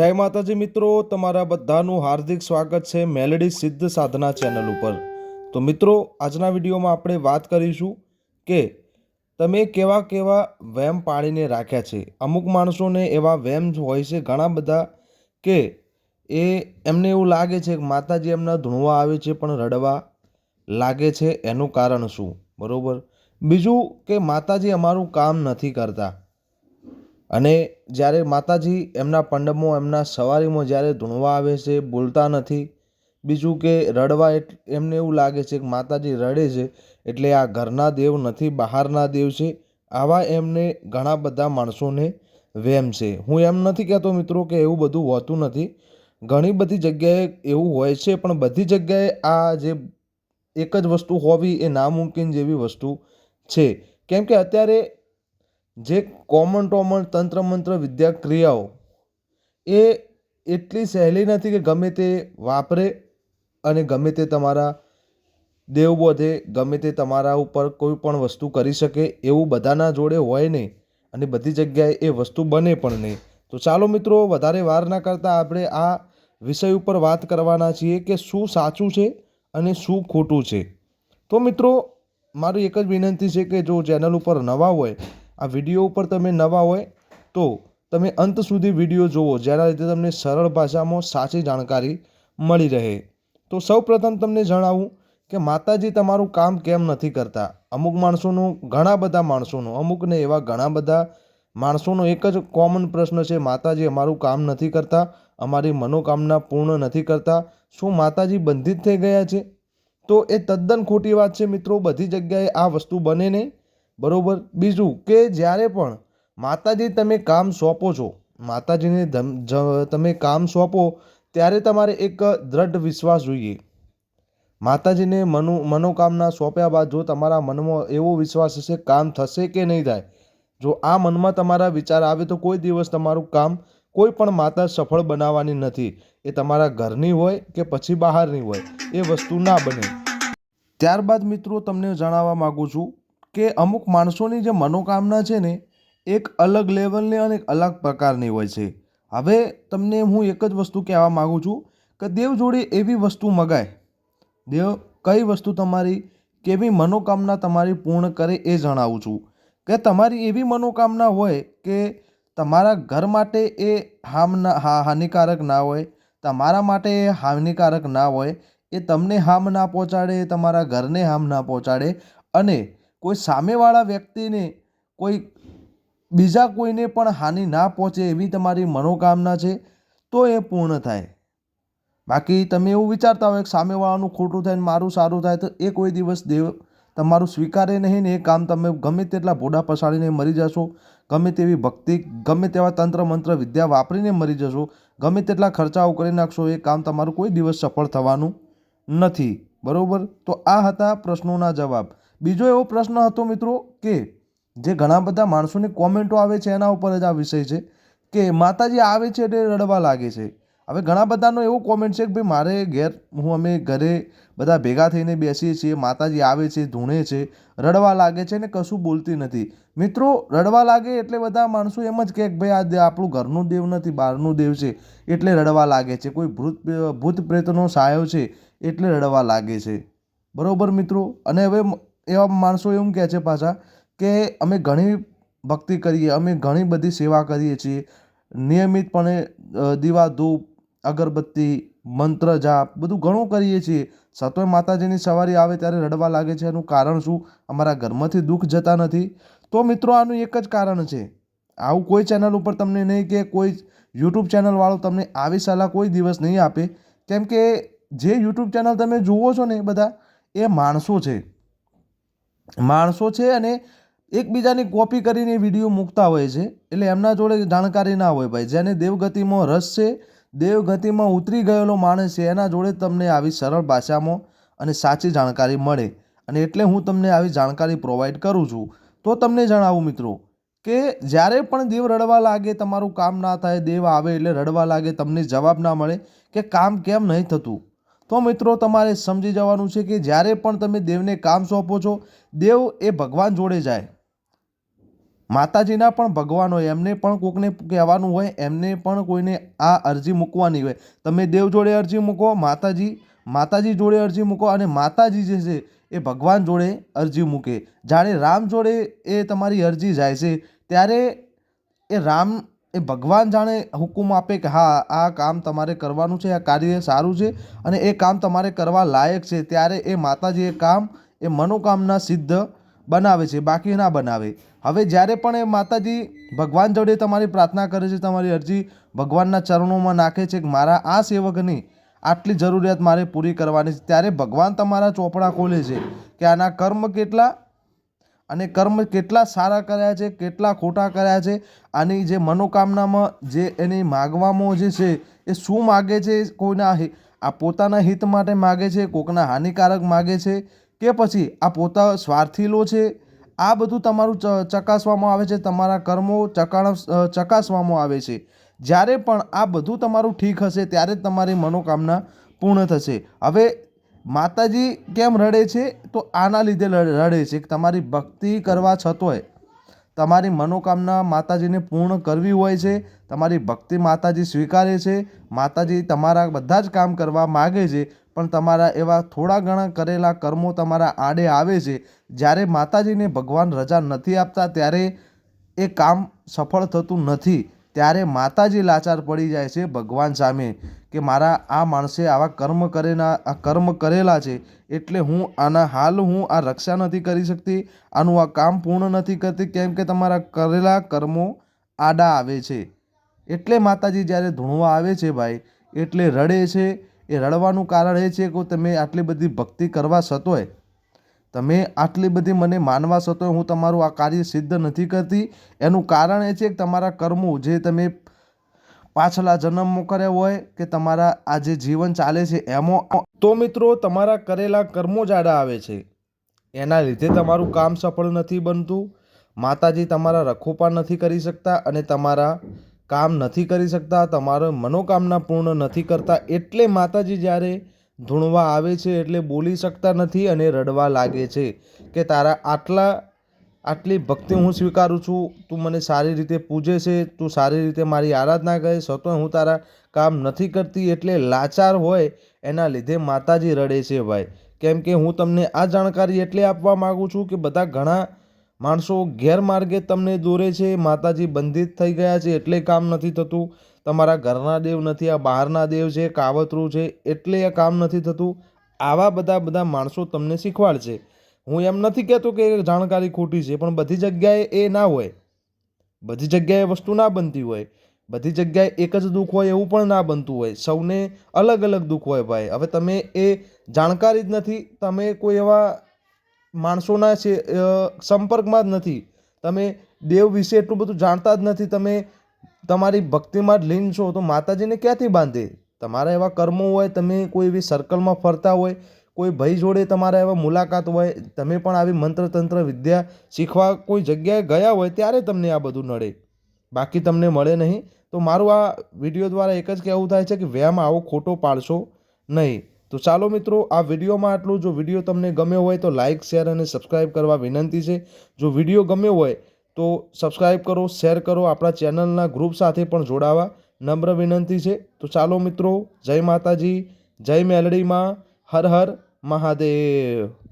જય માતાજી મિત્રો, તમારા બધાનું હાર્દિક સ્વાગત છે મેલેડી સિદ્ધ સાધના ચેનલ ઉપર। તો મિત્રો, આજના વિડીયોમાં આપણે વાત કરીશું કે તમે કેવા કેવા વહેમ પાડીને રાખ્યા છે। અમુક માણસોને એવા વહેમ હોય છે ઘણા બધા કે એમને એવું લાગે છે કે માતાજી એમના ધૂણવા આવે છે પણ રડવા લાગે છે, એનું કારણ શું? બરોબર। બીજું કે માતાજી અમારું કામ નથી કરતા, અને જ્યારે માતાજી એમના પંડમો એમના સવારીમાં જ્યારે ધૂણવા આવે છે બોલતા નથી। બીજું કે રડવા એમને એવું લાગે છે કે માતાજી રડે છે એટલે આ ઘરના દેવ નથી, બહારના દેવ છે। આવા એમને ઘણા બધા માણસોને વહેમ છે। હું એમ નથી કહેતો મિત્રો કે એવું બધું હોતું નથી, ઘણી બધી જગ્યાએ એવું હોય છે, પણ બધી જગ્યાએ આ જે એક જ વસ્તુ હોવી એ નામુમકિન જેવી વસ્તુ છે। કેમ કે અત્યારે જે કોમન તંત્ર મંત્ર વિદ્યા ક્રિયાઓ એ એટલી સહેલી નથી કે ગમે તે વાપરે અને ગમે તે તમારા દેવ બોધે, ગમે તે તમારા ઉપર કોઈ પણ વસ્તુ કરી શકે, એવું બધાના જોડે હોય નહીં, અને બધી જગ્યાએ એ વસ્તુ બને પણ નહીં। તો ચાલો મિત્રો, વધારે વાર ના કરતાં આપણે આ વિષય ઉપર વાત કરવાના છીએ કે શું સાચું છે અને શું ખોટું છે। તો મિત્રો, મારી એક જ વિનંતી છે કે જો ચેનલ ઉપર નવા હોય, આ વિડીયો ઉપર તમે નવા હોય તો તમે અંત સુધી વિડીયો જુઓ, જેના લીધે તમને સરળ ભાષામાં સાચી જાણકારી મળી રહે। તો સૌપ્રથમ તમને જણાવું કે માતાજી તમારું કામ કેમ નથી કરતા। અમુક માણસોનું, ઘણા બધા માણસોનું, અમુકને એવા ઘણા બધા માણસોનો એક જ કોમન પ્રશ્ન છે, માતાજી અમારું કામ નથી કરતા, અમારી મનોકામના પૂર્ણ નથી કરતા। શું માતાજી બંધિત થઈ ગયા છે? તો એ તદ્દન ખોટી વાત છે મિત્રો, બધી જગ્યાએ આ વસ્તુ બને નહીં, બરોબર। બીજું કે જ્યારે પણ માતાજી તમે કામ સોંપો છો, માતાજીને તમે કામ સોંપો ત્યારે તમારે એક દ્રઢ વિશ્વાસ જોઈએ। માતાજીને મનોકામના સોંપ્યા બાદ જો તમારા મનમાં એવો વિશ્વાસ હશે કામ થશે કે નહીં થાય, જો આ મનમાં તમારા વિચાર આવે તો કોઈ દિવસ તમારું કામ કોઈ પણ માતા સફળ બનાવવાની નથી। એ તમારા ઘરની હોય કે પછી બહારની હોય, એ વસ્તુ ના બને। ત્યારબાદ મિત્રો તમને જણાવવા માગું છું કે અમુક માણસોની જે મનોકામના છે ને, એક અલગ લેવલની અને એક અલગ પ્રકારની હોય છે। હવે તમને હું એક જ વસ્તુ કહેવા માગું છું કે દેવ જોડે એવી વસ્તુ મગાય, દેવ કઈ વસ્તુ તમારી કેવી મનોકામના તમારી પૂર્ણ કરે એ જણાવું છું। કે તમારી એવી મનોકામના હોય કે તમારા ઘર માટે એ હાનિકારક ના હોય, તમારા માટે એ હાનિકારક ના હોય, એ તમને હામ ના પહોંચાડે, તમારા ઘરને હામ ના પહોંચાડે, અને કોઈ સામેવાળા વ્યક્તિને, કોઈ બીજા કોઈને પણ હાનિ ના પહોંચે એવી તમારી મનોકામના છે, તો એ પૂર્ણ થાય। બાકી તમે એવું વિચારતા હોય કે સામેવાળાનું ખોટું થાય ને મારું સારું થાય, તો એ કોઈ દિવસ દેવ તમારું સ્વીકારે નહીં ને એ કામ તમે ગમે તેટલા ભોડા પસાડીને મરી જશો, ગમે તેવી ભક્તિ, ગમે તેવા તંત્ર મંત્ર વિદ્યા વાપરીને મરી જશો, ગમે તેટલા ખર્ચાઓ કરી નાખશો, એ કામ તમારું કોઈ દિવસ સફળ થવાનું નથી, બરાબર। તો આ હતા પ્રશ્નોના જવાબ। બીજો એવો પ્રશ્ન હતો મિત્રો કે જે ઘણા બધા માણસોની કોમેન્ટો આવે છે, એના ઉપર જ આ વિષય છે કે માતાજી આવે છે એટલે રડવા લાગે છે। હવે ઘણા બધાનો એવો કોમેન્ટ છે કે ભાઈ મારે અમે ઘરે બધા ભેગા થઈને બેસીએ છીએ, માતાજી આવે છે, ધૂણે છે, રડવા લાગે છે ને કશું બોલતી નથી। મિત્રો, રડવા લાગે એટલે બધા માણસો એમ જ કહે કે ભાઈ આ આપણું ઘરનું દેવ નથી, બહારનું દેવ છે એટલે રડવા લાગે છે, કોઈ ભૂત પ્રેતનો સાયો છે એટલે રડવા લાગે છે, બરાબર મિત્રો। અને હવે એવા માણસો એમ કહે છે પાછા કે અમે ઘણી ભક્તિ કરીએ, અમે ઘણી બધી સેવા કરીએ છીએ, નિયમિતપણે દીવા ધૂપ અગરબત્તી મંત્ર જાપ બધું ઘણું કરીએ છીએ, છતાંય માતાજીની સવારી આવે ત્યારે રડવા લાગે છે। એનું કારણ શું? અમારા ઘરમાંથી દુઃખ જતા નથી। તો મિત્રો, આનું એક જ કારણ છે, આવું કોઈ ચેનલ ઉપર તમને નહીં કે કોઈ યુટ્યુબ ચેનલવાળો તમને આવી સલાહ કોઈ દિવસ નહીં આપે, કેમ કે જે યુટ્યુબ ચેનલ તમે જુઓ છો ને એ બધા એ માણસો છે અને એકબીજાની કોપી કરીને વિડીયો મૂકતા હોય છે, એટલે એમના જોડે જાણકારી ના હોય ભાઈ। જેને દેવગતિમાં રસ છે, દેવગતિમાં ઉતરી ગયેલો માણસ છે, એના જોડે તમને આવી સરળ ભાષામાં અને સાચી જાણકારી મળે, અને એટલે હું તમને આવી જાણકારી પ્રોવાઈડ કરું છું। તો તમને જણાવું મિત્રો કે જ્યારે પણ દેવ રડવા લાગે, તમારું કામ ના થાય, દેવ આવે એટલે રડવા લાગે, તમને જવાબ ના મળે કે કામ કેમ નહીં થતું, તો મિત્રો તમારે સમજી જવાનું છે કે જ્યારે પણ તમે દેવને કામ સોંપો છો, દેવ એ ભગવાન જોડે જાય, માતાજીના પણ ભગવાન હોય, એમને પણ કોકને કહેવાનું હોય, એમને પણ કોઈને આ અરજી મૂકવાની હોય. તમે દેવ જોડે અરજી મૂકો, માતાજી જોડે અરજી મૂકો, અને માતાજી જે છે એ ભગવાન જોડે અરજી મૂકે. જ્યારે રામ જોડે એ તમારી અરજી જાય છે ત્યારે એ ભગવાન જાણે હુકુમ આપે કે હા, આ કામ તમારે કરવાનું છે, આ કાર્ય સારું છે અને એ કામ તમારે કરવા લાયક છે, ત્યારે એ માતાજી એ મનોકામના સિદ્ધ બનાવે છે, બાકી ના બનાવે. હવે જ્યારે પણ એ માતાજી ભગવાન જોડે તમારી પ્રાર્થના કરે છે, તમારી અરજી ભગવાનના ચરણોમાં નાખે છે કે મારા આ સેવકની આટલી જરૂરિયાત મારે પૂરી કરવાની છે, ત્યારે ભગવાન તમારા ચોપડા ખોલે છે કે આના કર્મ કેટલા સારા કર્યા છે, કેટલા ખોટા કર્યા છે, આની જે મનોકામનામાં જે એની માગવામાં જે છે એ શું માગે છે, આ પોતાના હિત માટે માગે છે, કોકના હાનિકારક માગે છે, કે પછી આ પોતા સ્વાર્થીલો છે. આ બધું તમારું ચકાસવામાં આવે છે, તમારા કર્મો ચકાસવામાં આવે છે. જ્યારે પણ આ બધું તમારું ઠીક હશે ત્યારે જ તમારી મનોકામના પૂર્ણ થશે. હવે માતાજી કેમ રડે છે? તો આના લીધે રડે છે કે તમારી ભક્તિ કરવા છતોય તમારી મનોકામના માતાજીને પૂર્ણ કરવી હોય છે. તમારી ભક્તિ માતાજી સ્વીકારે છે. માતાજી તમારા બધા જ કામ કરવા માગે છે, પણ તમારા એવા થોડા ઘણા કરેલા કર્મો તમારા આડે આવે છે. જ્યારે માતાજીને ભગવાન રજા નથી આપતા ત્યારે એ કામ સફળ થતું નથી. ત્યારે માતાજી લાચાર પડી જાય છે ભગવાન સામે કે મારા આ માણસે આવા કર્મ કરેલા છે, એટલે હું આ રક્ષા નથી કરી શકતી, આનું આ કામ પૂર્ણ નથી કરતી, કેમ કે તમારા કરેલા કર્મો આડા આવે છે. એટલે માતાજી જ્યારે ધૂણવા આવે છે ભાઈ, એટલે રડે છે. એ રડવાનું કારણ એ છે કે તમે આટલી બધી ભક્તિ કરવા છતોય, તમે આટલી બધી મને માનવા છતોય હું તમારું આ કાર્ય સિદ્ધ નથી કરતી. એનું કારણ એ છે કે તમારા કર્મો જે તમે પાછલા જન્મમાં કર્યા હોય કે તમારા આ જે જીવન ચાલે છે એમાં, તો મિત્રો તમારા કરેલા કર્મો જ આડા આવે છે. એના લીધે તમારું કામ સફળ નથી બનતું. માતાજી તમારા રખોપા નથી કરી શકતા અને તમારા કામ નથી કરી શકતા, તમારો મનોકામના પૂર્ણ નથી કરતા. એટલે માતાજી જ્યારે ધૂણવા આવે છે એટલે બોલી શકતા નથી અને રડવા લાગે છે કે તારા આટલી ભક્તિ હું સ્વીકારું છું, તું મને સારી રીતે પૂજે છે, તું સારી રીતે મારી આરાધના કરે છે, છતાં હું તારા કામ નથી કરતી. એટલે લાચાર હોય એના લીધે માતાજી રડે છે ભાઈ. કેમ કે હું તમને આ જાણકારી એટલે આપવા માગું છું કે બધા ઘણા માણસો ગેરમાર્ગે તમને દોરે છે. માતાજી બંધિત થઈ ગયા છે એટલે કામ નથી થતું, તમારા ઘરના દેવ નથી, આ બહારના દેવ છે, કાવતરું છે, એટલે આ કામ નથી થતું. આવા બધા માણસો તમને શીખવાડશે. હું એમ નથી કહેતો કે જાણકારી ખોટી છે, પણ બધી જગ્યાએ એ ના હોય, બધી જગ્યાએ વસ્તુ ના બનતી હોય, બધી જગ્યાએ એક જ દુઃખ હોય એવું પણ ના બનતું હોય. સૌને અલગ અલગ દુઃખ હોય ભાઈ. હવે તમે એ જાણકારી જ નથી, તમે કોઈ એવા માણસોના સંપર્કમાં જ નથી, તમે દેવ વિશે એટલું બધું જાણતા જ નથી, તમે તમારી ભક્તિમાં જ લીન છો, તો માતાજીને ક્યાંથી બાંધે? તમારા એવા કર્મો હોય, તમે કોઈ એવી સર્કલમાં ફરતા હોય, કોઈ ભાઈ જોડે તમારા એવા મુલાકાત હોય, તમે પણ આવી મંત્રતંત્ર વિદ્યા શીખવા કોઈ જગ્યાએ ગયા હોય, ત્યારે તમને આ બધું નડે, બાકી તમને મળે નહીં. તો મારું આ વિડીયો દ્વારા એક જ કહેવું થાય છે કે વ્યાયામ આવો ખોટો પાડશો નહીં. તો ચાલો મિત્રો, આ વિડીયોમાં આટલું. જો વિડીયો તમને ગમ્યો હોય તો લાઇક, શેર અને સબસ્ક્રાઈબ કરવા વિનંતી છે. જો વિડીયો ગમ્યો હોય તો સબસ્ક્રાઈબ કરો, શેર કરો, આપણા ચેનલના ગ્રુપ સાથે પણ જોડાવા નમ્ર વિનંતી છે. તો ચાલો મિત્રો, જય માતાજી, જય મેલડીમાં, હર હર મહાદેવ.